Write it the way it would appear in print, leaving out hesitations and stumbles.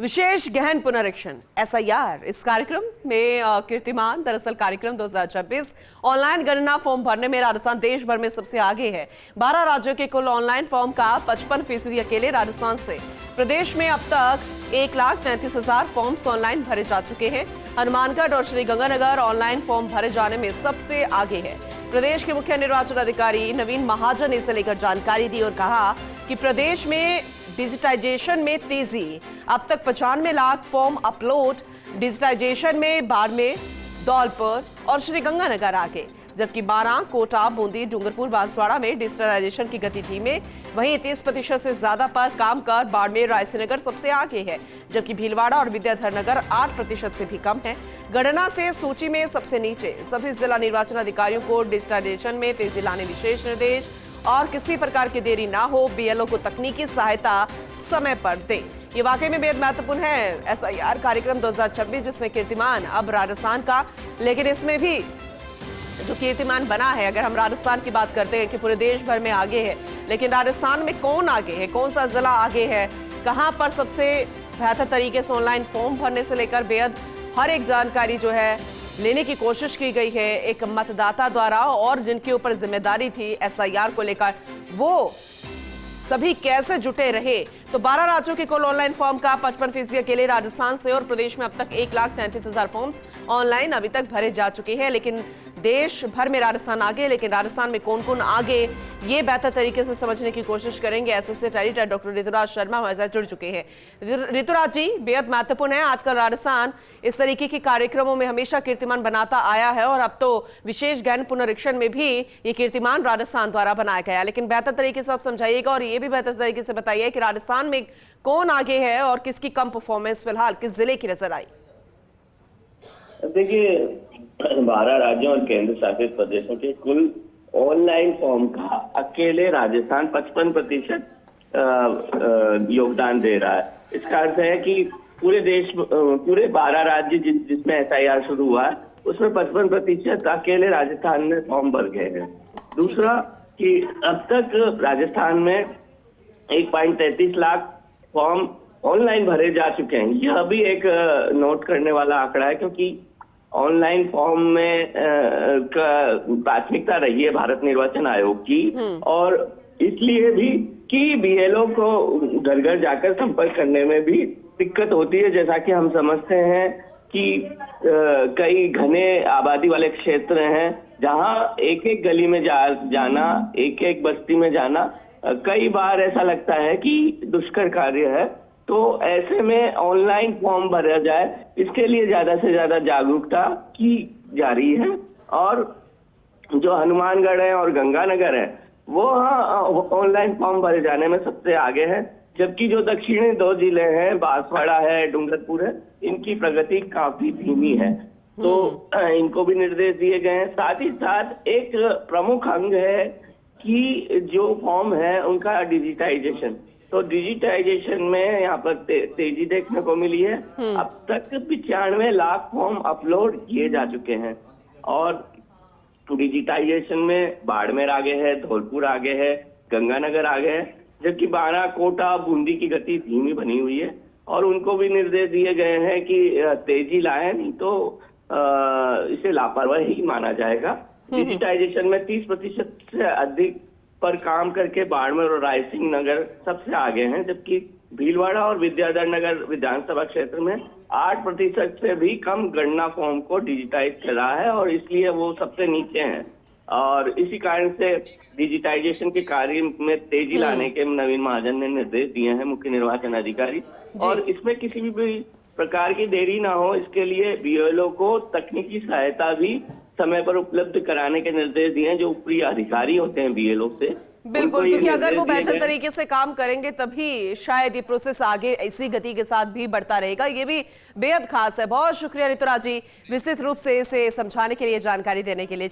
विशेष गहन पुनरीक्षण एसआईआर इस कार्यक्रम में कीर्तिमान दरअसल कार्यक्रम 2026 ऑनलाइन गणना फॉर्म भरने में राजस्थान देश भर में सबसे आगे है। 12 राज्यों के कुल ऑनलाइन फॉर्म का 55% अकेले राजस्थान से। प्रदेश में अब तक 1,33,000 फॉर्म्स ऑनलाइन भरे जा चुके हैं। हनुमानगढ़ और श्रीगंगानगर ऑनलाइन फॉर्म भरे जाने में सबसे आगे है। प्रदेश के मुख्य निर्वाचन अधिकारी नवीन महाजन ने इसे लेकर जानकारी दी और कहा कि प्रदेश में डिजिटाइजेशन में तेजी। अब तक 95 लाख फॉर्म अपलोड। डिजिटाइजेशन में बाड़मेर, धौलपुर और श्रीगंगानगर आगे, जबकि बारां, कोटा, बूंदी, डूंगरपुर, बांसवाड़ा में डिजिटलाइजेशन की गति धीमे। वहीं 30% से ज्यादा पर काम कर बाड़मेर, रायसेनगर सबसे आगे है, जबकि भीलवाड़ा और विद्याधर 8% से भी कम है। गणना से सूची में सबसे नीचे। सभी जिला निर्वाचन अधिकारियों को डिजिटाइजेशन में तेजी लाने विशेष निर्देश और किसी प्रकार की देरी ना हो। बीएलओ को तकनीकी सहायता समय पर दे। ये वाकई में बेहद महत्वपूर्ण है एसआईआर कार्यक्रम 2026, जिसमें कीर्तिमान अब राजस्थान का, लेकिन इसमें भी जो कीर्तिमान बना है, अगर हम राजस्थान की बात करते हैं कि पूरे देश भर में आगे है, लेकिन राजस्थान में कौन आगे है, कौन सा जिला आगे है, कहां पर सबसे बेहतर तरीके से ऑनलाइन फॉर्म भरने से लेकर बेहद हर एक जानकारी जो है लेने की कोशिश की गई है एक मतदाता द्वारा, और जिनके ऊपर जिम्मेदारी थी एसआईआर को लेकर, वो सभी कैसे जुटे रहे। तो 12 राज्यों के कुल ऑनलाइन फॉर्म का 55% अकेले राजस्थान से, और प्रदेश में अब तक 1,33,000 फॉर्म्स ऑनलाइन अभी तक भरे जा चुके हैं। लेकिन देश भर में राजस्थान आगे, लेकिन राजस्थान में कौन कौन आगे, ये बेहतर तरीके से समझने की कोशिश करेंगे। Associate editor doctor Rituraj Sharma हमारे साथ जुड़ चुके हैं। ऋतुराज जी, बेहद महत्वपूर्ण है आजकल राजस्थान इस तरीके के कार्यक्रमों में हमेशा कीर्तिमान बनाता आया है, और अब तो विशेष गहन पुनरीक्षण में भी ये कीर्तिमान राजस्थान द्वारा बनाया गया। लेकिन बेहतर तरीके से आप समझाइएगा और ये भी बेहतर तरीके से बताइए कि राजस्थान में कौन आगे है और किसकी कम परफॉर्मेंस फिलहाल किस जिले की नजर आई। देखिए, 12 राज्यों और केंद्र शासित प्रदेशों के कुल ऑनलाइन फॉर्म का अकेले राजस्थान 55% योगदान दे रहा है। इसका अर्थ है कि पूरे 12 राज्य जिसमें एसआईआर शुरू हुआ है, उसमें 55% अकेले राजस्थान में फॉर्म भर गए हैं। दूसरा कि अब तक राजस्थान में 1.33 लाख फॉर्म ऑनलाइन भरे जा चुके हैं। यह भी एक नोट करने वाला आंकड़ा है, क्योंकि ऑनलाइन फॉर्म में प्राथमिकता रही है भारत निर्वाचन आयोग की, और इसलिए भी कि बीएलओ को घर घर जाकर संपर्क करने में भी दिक्कत होती है। जैसा कि हम समझते हैं कि कई घने आबादी वाले क्षेत्र हैं, जहां एक एक गली में जाना, एक एक बस्ती में जाना कई बार ऐसा लगता है कि दुष्कर कार्य है। तो ऐसे में ऑनलाइन फॉर्म भरा जाए, इसके लिए ज्यादा से ज्यादा जागरूकता की जा रही है। और जो हनुमानगढ़ है और गंगानगर है, वो ऑनलाइन फॉर्म भरे जाने में सबसे आगे है, जबकि जो दक्षिणी 2 जिले हैं, बांसवाड़ा है, डूंगरपुर है, इनकी प्रगति काफी धीमी है। तो इनको भी निर्देश दिए गए हैं। साथ ही साथ एक प्रमुख अंग है कि जो फॉर्म है उनका डिजिटाइजेशन। तो डिजिटाइजेशन में यहाँ पर तेजी देखने को मिली है। अब तक 95 लाख फॉर्म अपलोड किए जा चुके हैं, और डिजिटाइजेशन में बाड़मेर आगे है, धौलपुर आगे है, गंगानगर आगे है, जबकि बारां, कोटा, बूंदी की गति धीमी बनी हुई है। और उनको भी निर्देश दिए गए हैं कि तेजी लाए, नहीं तो इसे लापरवाही माना जाएगा। डिजिटाइजेशन में 30% से अधिक पर काम करके बाड़मेर और रायसिंह नगर सबसे आगे हैं, जबकि भीलवाड़ा और विद्याधर नगर विधानसभा क्षेत्र में 8% से भी कम गणना फॉर्म को डिजिटाइज कर रहा है, और इसलिए वो सबसे नीचे हैं। और इसी कारण से डिजिटाइजेशन के कार्य में तेजी लाने के नवीन महाजन ने निर्देश दिए हैं, मुख्य निर्वाचन अधिकारी। और इसमें किसी भी प्रकार की देरी ना हो, इसके लिए बीएलओ को तकनीकी सहायता भी समय पर उपलब्ध कराने के निर्देश दिए हैं, जो ऊपरी अधिकारी होते हैं बीएलओ से। बिल्कुल, क्योंकि अगर वो बेहतर तरीके से काम करेंगे तभी शायद ये प्रोसेस आगे इसी गति के साथ भी बढ़ता रहेगा। ये भी बेहद खास है। बहुत शुक्रिया ऋतुराज जी, विस्तृत रूप से इसे समझाने के लिए, जानकारी देने के लिए।